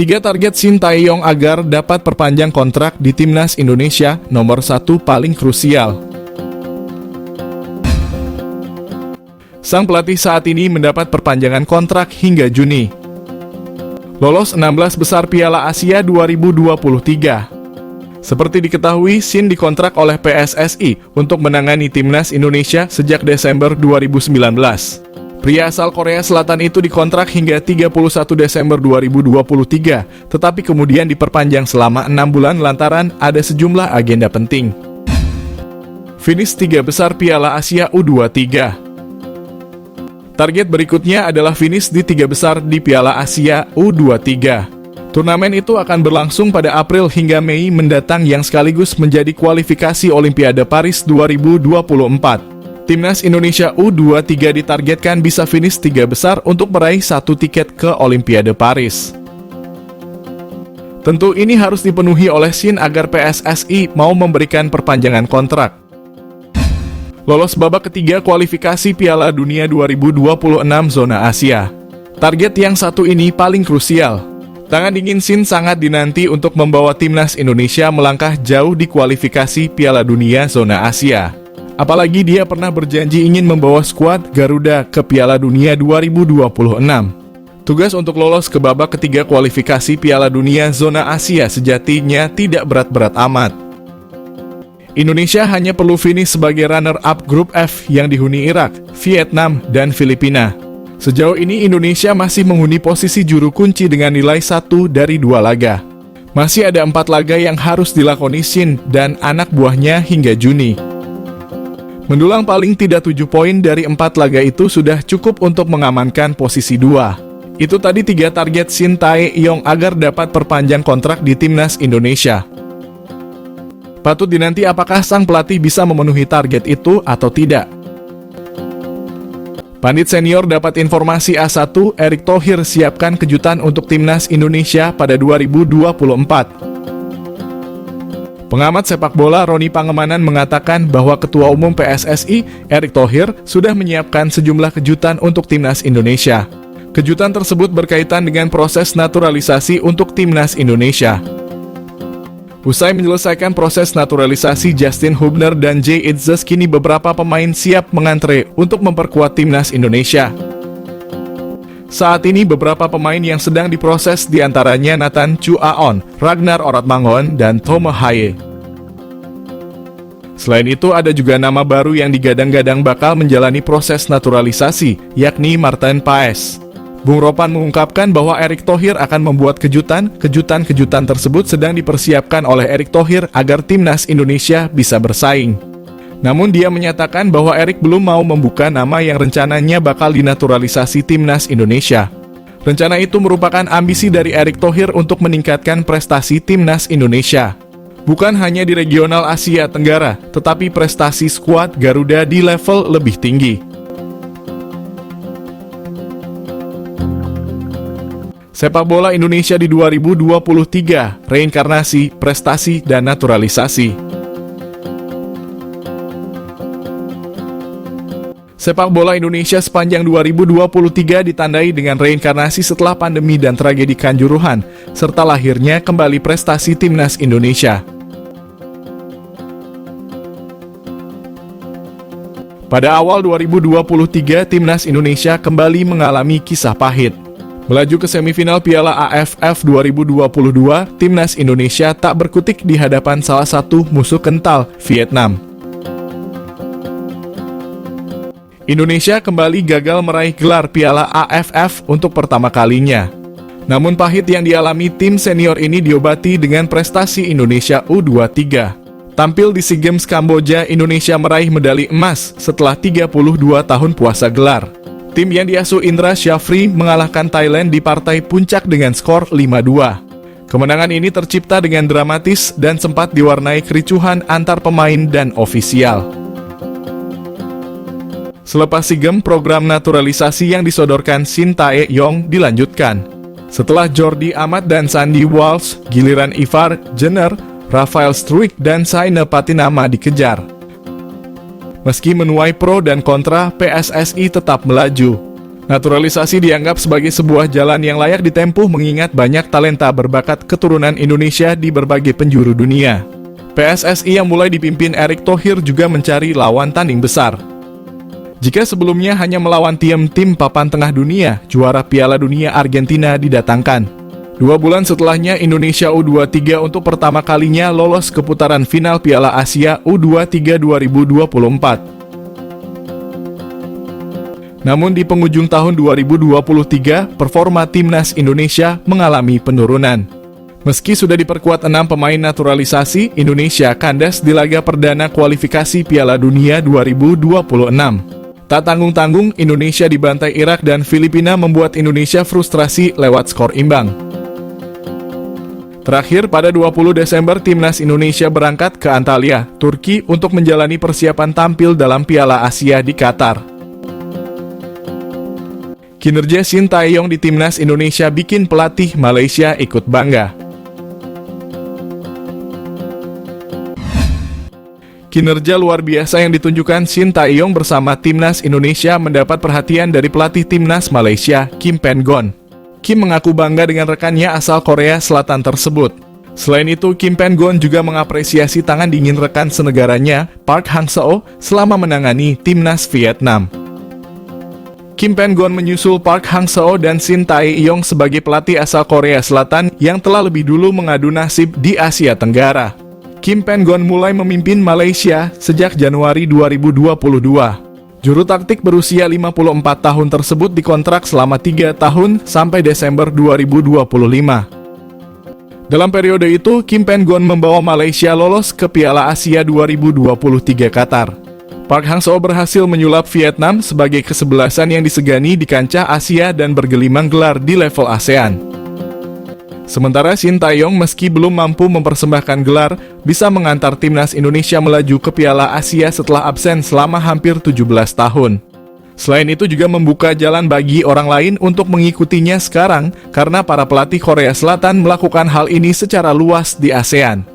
Tiga target Shin Tae-yong agar dapat perpanjang kontrak di Timnas Indonesia, nomor satu paling krusial. Sang pelatih saat ini mendapat perpanjangan kontrak hingga Juni. Lolos 16 besar Piala Asia 2023. Seperti diketahui, Shin dikontrak oleh PSSI untuk menangani Timnas Indonesia sejak Desember 2019. Pria asal Korea Selatan itu dikontrak hingga 31 Desember 2023, tetapi kemudian diperpanjang selama 6 bulan lantaran ada sejumlah agenda penting. Finish 3 besar Piala Asia U23. Target berikutnya adalah finish di 3 besar di Piala Asia U23. Turnamen itu akan berlangsung pada April hingga Mei mendatang yang sekaligus menjadi kualifikasi Olimpiade Paris 2024. Timnas Indonesia U23 ditargetkan bisa finish 3 besar untuk meraih 1 tiket ke Olimpiade Paris. Tentu ini harus dipenuhi oleh Shin agar PSSI mau memberikan perpanjangan kontrak. Lolos babak ketiga kualifikasi Piala Dunia 2026 zona Asia. Target yang satu ini paling krusial. Tangan dingin Shin sangat dinanti untuk membawa Timnas Indonesia melangkah jauh di kualifikasi Piala Dunia zona Asia. Apalagi dia pernah berjanji ingin membawa skuad Garuda ke Piala Dunia 2026. Tugas untuk lolos ke babak ketiga kualifikasi Piala Dunia zona Asia sejatinya tidak berat-berat amat. Indonesia hanya perlu finish sebagai runner-up grup F yang dihuni Irak, Vietnam, dan Filipina. Sejauh ini Indonesia masih menghuni posisi juru kunci dengan nilai 1 dari 2 laga. Masih ada 4 laga yang harus dilakoni Shin dan anak buahnya hingga Juni. Mendulang paling tidak 7 poin dari 4 laga itu sudah cukup untuk mengamankan posisi 2. Itu tadi 3 target Shin Tae-yong agar dapat perpanjang kontrak di Timnas Indonesia. Patut dinanti apakah sang pelatih bisa memenuhi target itu atau tidak. Pandit senior dapat informasi A1, Erick Thohir siapkan kejutan untuk Timnas Indonesia pada 2024. Pengamat sepak bola Roni Pangemanan mengatakan bahwa Ketua Umum PSSI, Erick Thohir, sudah menyiapkan sejumlah kejutan untuk Timnas Indonesia. Kejutan tersebut berkaitan dengan proses naturalisasi untuk Timnas Indonesia. Usai menyelesaikan proses naturalisasi Justin Hubner dan Jay Itzes, kini beberapa pemain siap mengantre untuk memperkuat Timnas Indonesia. Saat ini beberapa pemain yang sedang diproses diantaranya Nathan Chu Aon, Ragnar Oratmangon, dan Tome Haye. Selain itu ada juga nama baru yang digadang-gadang bakal menjalani proses naturalisasi, yakni Martin Paes. Bung Ropan mengungkapkan bahwa Erick Thohir akan membuat kejutan tersebut sedang dipersiapkan oleh Erick Thohir agar Timnas Indonesia bisa bersaing. Namun dia menyatakan bahwa Erick belum mau membuka nama yang rencananya bakal dinaturalisasi Timnas Indonesia. Rencana itu merupakan ambisi dari Erick Thohir untuk meningkatkan prestasi Timnas Indonesia. Bukan hanya di regional Asia Tenggara, tetapi prestasi skuad Garuda di level lebih tinggi. Sepak bola Indonesia di 2023, reinkarnasi, prestasi, dan naturalisasi. Sepak bola Indonesia sepanjang 2023 ditandai dengan reinkarnasi setelah pandemi dan tragedi Kanjuruhan, serta lahirnya kembali prestasi Timnas Indonesia. Pada awal 2023, Timnas Indonesia kembali mengalami kisah pahit. Melaju ke semifinal Piala AFF 2022, Timnas Indonesia tak berkutik di hadapan salah satu musuh kental, Vietnam. Indonesia kembali gagal meraih gelar Piala AFF untuk pertama kalinya. Namun pahit yang dialami tim senior ini diobati dengan prestasi Indonesia U23. Tampil di SEA Games Kamboja, Indonesia meraih medali emas setelah 32 tahun puasa gelar. Tim yang diasuh Indra Syafri mengalahkan Thailand di partai puncak dengan skor 5-2. Kemenangan ini tercipta dengan dramatis dan sempat diwarnai kericuhan antar pemain dan ofisial. Selepas SEA Games, program naturalisasi yang disodorkan Shin Tae-yong dilanjutkan. Setelah Jordi Amat dan Sandy Walsh, giliran Ivar Jenner, Rafael Struijk, dan Saina Patinama dikejar. Meski menuai pro dan kontra, PSSI tetap melaju. Naturalisasi dianggap sebagai sebuah jalan yang layak ditempuh mengingat banyak talenta berbakat keturunan Indonesia di berbagai penjuru dunia. PSSI yang mulai dipimpin Erick Thohir juga mencari lawan tanding besar. Jika sebelumnya hanya melawan tim papan tengah dunia, juara Piala Dunia Argentina didatangkan. 2 bulan setelahnya Indonesia U23 untuk pertama kalinya lolos ke putaran final Piala Asia U23 2024. Namun di penghujung tahun 2023, performa timnas Indonesia mengalami penurunan. Meski sudah diperkuat 6 pemain naturalisasi, Indonesia kandas di laga perdana kualifikasi Piala Dunia 2026. Tak tanggung-tanggung, Indonesia dibantai Irak dan Filipina membuat Indonesia frustrasi lewat skor imbang. Terakhir, pada 20 Desember, timnas Indonesia berangkat ke Antalya, Turki untuk menjalani persiapan tampil dalam Piala Asia di Qatar. Kinerja Shin Tae-yong di timnas Indonesia bikin pelatih Malaysia ikut bangga. Kinerja luar biasa yang ditunjukkan Shin Tae-yong bersama timnas Indonesia mendapat perhatian dari pelatih timnas Malaysia, Kim Pen-gon. Kim mengaku bangga dengan rekannya asal Korea Selatan tersebut. Selain itu, Kim Pen-gon juga mengapresiasi tangan dingin rekan senegaranya, Park Hang-seo, selama menangani timnas Vietnam. Kim Pen-gon menyusul Park Hang-seo dan Shin Tae-yong sebagai pelatih asal Korea Selatan yang telah lebih dulu mengadu nasib di Asia Tenggara. Kim Pen-gon mulai memimpin Malaysia sejak Januari 2022. Juru taktik berusia 54 tahun tersebut dikontrak selama 3 tahun sampai Desember 2025. Dalam periode itu, Kim Pen-gon membawa Malaysia lolos ke Piala Asia 2023 Qatar. Park Hang-seo berhasil menyulap Vietnam sebagai kesebelasan yang disegani di kancah Asia dan bergelimang gelar di level ASEAN. Sementara Shin Tae-yong meski belum mampu mempersembahkan gelar, bisa mengantar timnas Indonesia melaju ke Piala Asia setelah absen selama hampir 17 tahun. Selain itu juga membuka jalan bagi orang lain untuk mengikutinya sekarang, karena para pelatih Korea Selatan melakukan hal ini secara luas di ASEAN.